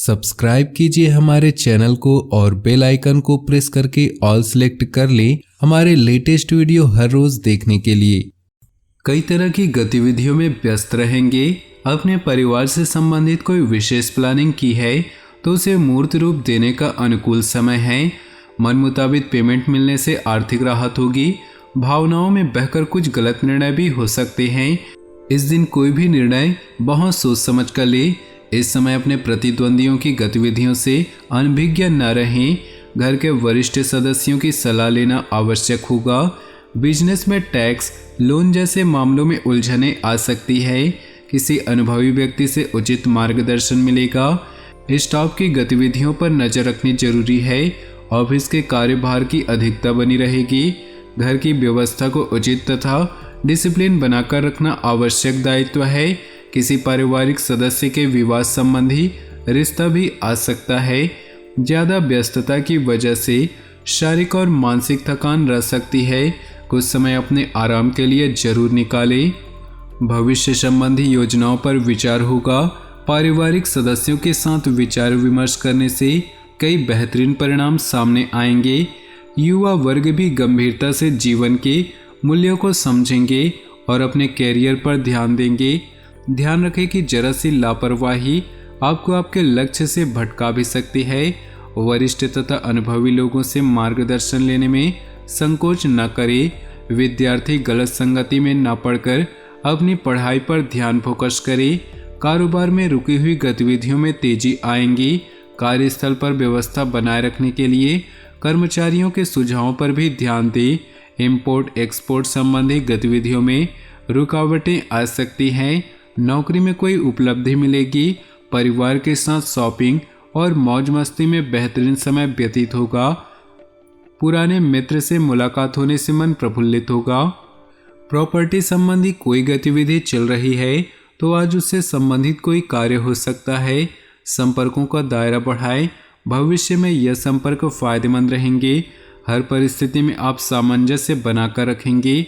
Subscribe कीजिए हमारे channel को और बेल आइकन को प्रेस करके ऑल सेलेक्ट कर लें हमारे लेटेस्ट वीडियो हर रोज देखने के लिए। कई तरह की गतिविधियों में व्यस्त रहेंगे। अपने परिवार से संबंधित कोई विशेष प्लानिंग की है तो उसे मूर्त रूप देने का अनुकूल समय है। मन मुताबिक पेमेंट मिलने से आर्थिक राहत होगी। भावनाओं में बहकर कुछ गलत निर्णय भी हो सकते हैं। इस दिन कोई भी निर्णय बहुत सोच समझ कर ले। इस समय अपने प्रतिद्वंदियों की गतिविधियों से अनभिज्ञ न रहें। घर के वरिष्ठ सदस्यों की सलाह लेना आवश्यक होगा। बिजनेस में टैक्स, लोन जैसे मामलों में उलझनें आ सकती है। किसी अनुभवी व्यक्ति से उचित मार्गदर्शन मिलेगा। स्टाफ की गतिविधियों पर नजर रखनी जरूरी है। ऑफिस के कार्यभार की अधिकता बनी रहेगी। घर की व्यवस्था को उचित तथा डिसिप्लिन बनाकर रखना आवश्यक दायित्व है। किसी पारिवारिक सदस्य के विवाह संबंधी रिश्ता भी आ सकता है। ज़्यादा व्यस्तता की वजह से शारीरिक और मानसिक थकान रह सकती है। कुछ समय अपने आराम के लिए जरूर निकालें। भविष्य संबंधी योजनाओं पर विचार होगा। पारिवारिक सदस्यों के साथ विचार विमर्श करने से कई बेहतरीन परिणाम सामने आएंगे। युवा वर्ग भी गंभीरता से जीवन के मूल्यों को समझेंगे और अपने कैरियर पर ध्यान देंगे। ध्यान रखें कि जरा सी लापरवाही आपको आपके लक्ष्य से भटका भी सकती है। वरिष्ठ तथा अनुभवी लोगों से मार्गदर्शन लेने में संकोच न करें। विद्यार्थी गलत संगति में न पड़कर अपनी पढ़ाई पर ध्यान फोकस करें। कारोबार में रुकी हुई गतिविधियों में तेजी आएंगी। कार्यस्थल पर व्यवस्था बनाए रखने के लिए कर्मचारियों के सुझावों पर भी ध्यान दें। इंपोर्ट एक्सपोर्ट संबंधी गतिविधियों में रुकावटें आ सकती हैं। नौकरी में कोई उपलब्धि मिलेगी। परिवार के साथ शॉपिंग और मौज मस्ती में बेहतरीन समय व्यतीत होगा। पुराने मित्र से मुलाकात होने से मन प्रफुल्लित होगा। प्रॉपर्टी संबंधी कोई गतिविधि चल रही है तो आज उससे संबंधित कोई कार्य हो सकता है। संपर्कों का दायरा बढ़ाएं। भविष्य में यह संपर्क फायदेमंद रहेंगे। हर परिस्थिति में आप सामंजस्य बनाकर रखेंगे।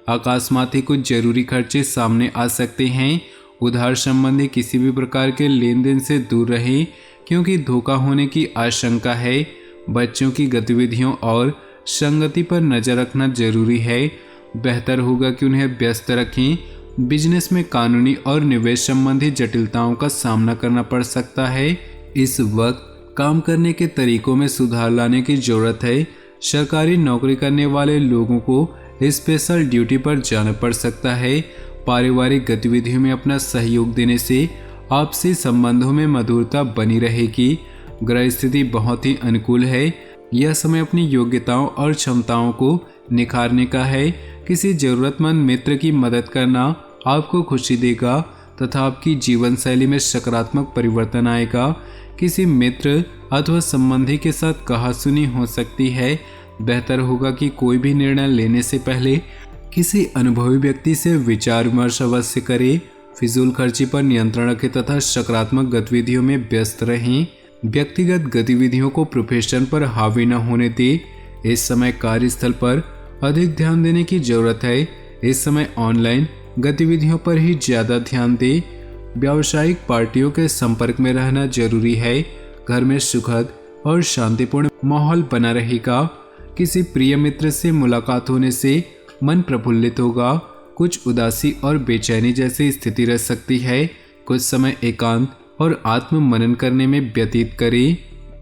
अकस्मात ही कुछ जरूरी खर्चे सामने आ सकते हैं। उधार संबंधी किसी भी प्रकार के लेन देन से दूर रहें क्योंकि धोखा होने की आशंका है। बच्चों की गतिविधियों और संगति पर नजर रखना जरूरी है। बेहतर होगा कि उन्हें व्यस्त रखें। बिजनेस में कानूनी और निवेश संबंधी जटिलताओं का सामना करना पड़ सकता है। इस वक्त काम करने के तरीकों में सुधार लाने की जरूरत है। सरकारी नौकरी करने वाले लोगों को स्पेशल ड्यूटी पर जाना पड़ सकता है। पारिवारिक गतिविधियों में अपना सहयोग देने से आपसी संबंधों में मधुरता बनी रहेगी। ग्रह स्थिति बहुत ही अनुकूल है। यह समय अपनी योग्यताओं और क्षमताओं को निखारने का है। किसी जरूरतमंद मित्र की मदद करना आपको खुशी देगा तथा आपकी जीवन शैली में सकारात्मक परिवर्तन आएगा। किसी मित्र अथवा संबंधी के साथ कहासुनी हो सकती है। बेहतर होगा कि कोई भी निर्णय लेने से पहले किसी अनुभवी व्यक्ति से विचार विमर्श अवश्य करें। फिजूल खर्ची पर नियंत्रण रखें तथा सकारात्मक गतिविधियों में व्यस्त रहें। व्यक्तिगत गतिविधियों को प्रोफेशन पर हावी न होने दें। इस समय कार्यस्थल पर अधिक ध्यान देने की जरूरत है। इस समय ऑनलाइन गतिविधियों पर ही ज्यादा ध्यान दें। व्यावसायिक पार्टियों के संपर्क में रहना जरूरी है। घर में सुखद और शांतिपूर्ण माहौल बना रहेगा। किसी प्रिय मित्र से मुलाकात होने से मन प्रफुल्लित होगा। कुछ उदासी और बेचैनी जैसी स्थिति रह सकती है। कुछ समय एकांत और आत्म मनन करने में व्यतीत करें।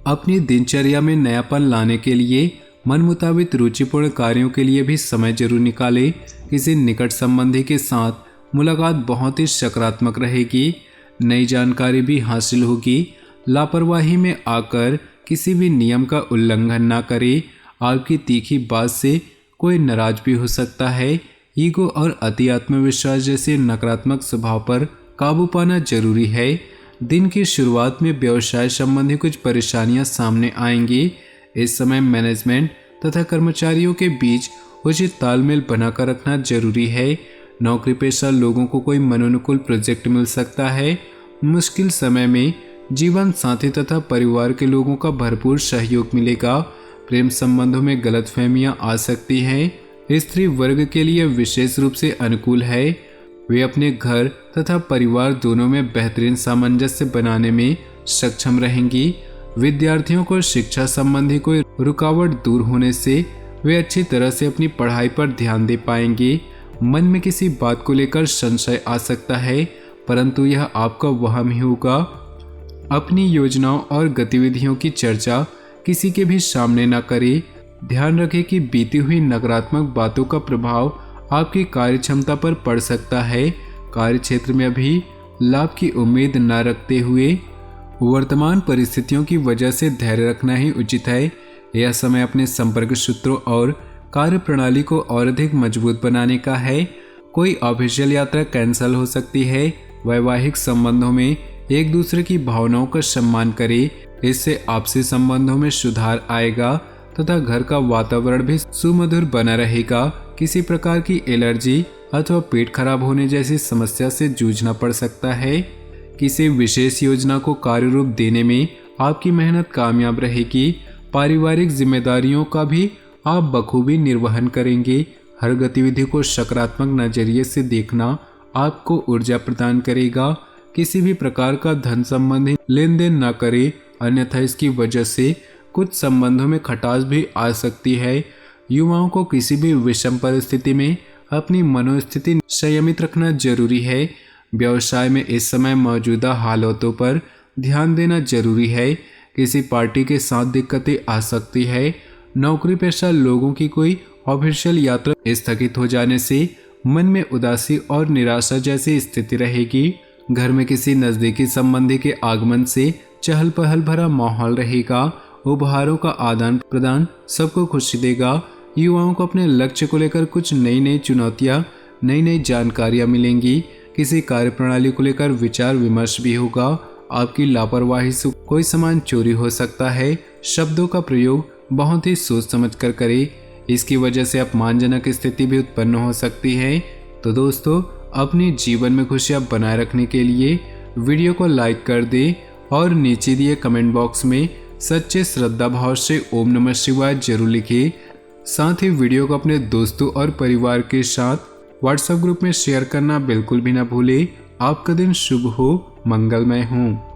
अपनी दिनचर्या में नयापन लाने के लिए मन मुताबिक रुचिपूर्ण कार्यों के लिए भी समय जरूर निकालें। किसी निकट संबंधी के साथ मुलाकात बहुत ही सकारात्मक रहेगी। नई जानकारी भी हासिल होगी। लापरवाही में आकर किसी भी नियम का उल्लंघन न करें। आपकी तीखी बात से कोई नाराज भी हो सकता है। ईगो और अति आत्मविश्वास जैसे नकारात्मक स्वभाव पर काबू पाना जरूरी है। दिन की शुरुआत में व्यवसाय संबंधी कुछ परेशानियां सामने आएंगी। इस समय मैनेजमेंट तथा कर्मचारियों के बीच उचित तालमेल बनाकर रखना जरूरी है। नौकरी पेशा लोगों को कोई मनोनुकूल प्रोजेक्ट मिल सकता है। मुश्किल समय में जीवन साथी तथा परिवार के लोगों का भरपूर सहयोग मिलेगा। प्रेम संबंधों में गलतफहमियां आ सकती हैं। स्त्री वर्ग के लिए विशेष रूप से अनुकूल है। वे अपने घर तथा परिवार दोनों में बेहतरीन सामंजस्य बनाने में सक्षम रहेंगी। विद्यार्थियों को शिक्षा संबंधी कोई रुकावट दूर होने से वे अच्छी तरह से अपनी पढ़ाई पर ध्यान दे पाएंगे। मन में किसी बात को लेकर संशय आ सकता है, परंतु यह आपका वहम ही होगा। अपनी योजनाओं और गतिविधियों की चर्चा किसी के भी सामने न करें। ध्यान रखें कि बीती हुई नकारात्मक बातों का प्रभाव आपकी कार्य क्षमता पर पड़ सकता है। कार्य क्षेत्र में अभी लाभ की उम्मीद न रखते हुए वर्तमान परिस्थितियों की वजह से धैर्य रखना ही उचित है। यह समय अपने संपर्क सूत्रों और कार्य प्रणाली को और अधिक मजबूत बनाने का है। कोई ऑफिशियल यात्रा कैंसिल हो सकती है। वैवाहिक संबंधों में एक दूसरे की भावनाओं का सम्मान करें, इससे आपसी संबंधों में सुधार आएगा तथा घर का वातावरण भी सुमधुर बना रहेगा। किसी प्रकार की एलर्जी अथवा पेट खराब होने जैसी समस्या से जूझना पड़ सकता है। किसी विशेष योजना को कार्य रूप देने में आपकी मेहनत कामयाब रहेगी। पारिवारिक जिम्मेदारियों का भी आप बखूबी निर्वहन करेंगे। हर गतिविधि को सकारात्मक नजरिए से देखना आपको ऊर्जा प्रदान करेगा। किसी भी प्रकार का धन संबंधी लेन देन न करें, अन्यथा इसकी वजह से कुछ संबंधों में खटास भी आ सकती है। युवाओं को किसी भी विषम परिस्थिति में अपनी मनोस्थिति संयमित रखना जरूरी है। व्यवसाय में इस समय मौजूदा हालातों पर ध्यान देना जरूरी है। किसी पार्टी के साथ दिक्कतें आ सकती है। नौकरी पेशा लोगों की कोई ऑफिशियल यात्रा स्थगित हो जाने से मन में उदासी और निराशा जैसी स्थिति रहेगी। घर में किसी नजदीकी संबंधी के आगमन से चहल पहल भरा माहौल रहेगा। उपहारों का आदान प्रदान सबको खुशी देगा। युवाओं को अपने लक्ष्य को लेकर कुछ नई नई चुनौतियां, नई नई जानकारियां मिलेंगी। किसी कार्य प्रणाली को लेकर विचार विमर्श भी होगा। आपकी लापरवाही से कोई सामान चोरी हो सकता है। शब्दों का प्रयोग बहुत ही सोच समझ कर करें, इसकी वजह से अपमानजनक स्थिति भी उत्पन्न हो सकती है। तो दोस्तों, अपने जीवन में खुशियां बनाए रखने के लिए वीडियो को लाइक कर दें और नीचे दिए कमेंट बॉक्स में सच्चे श्रद्धा भाव से ओम नमः शिवाय जरूर लिखें। साथ ही वीडियो को अपने दोस्तों और परिवार के साथ व्हाट्सएप ग्रुप में शेयर करना बिल्कुल भी ना भूलें। आपका दिन शुभ हो, मंगलमय हो।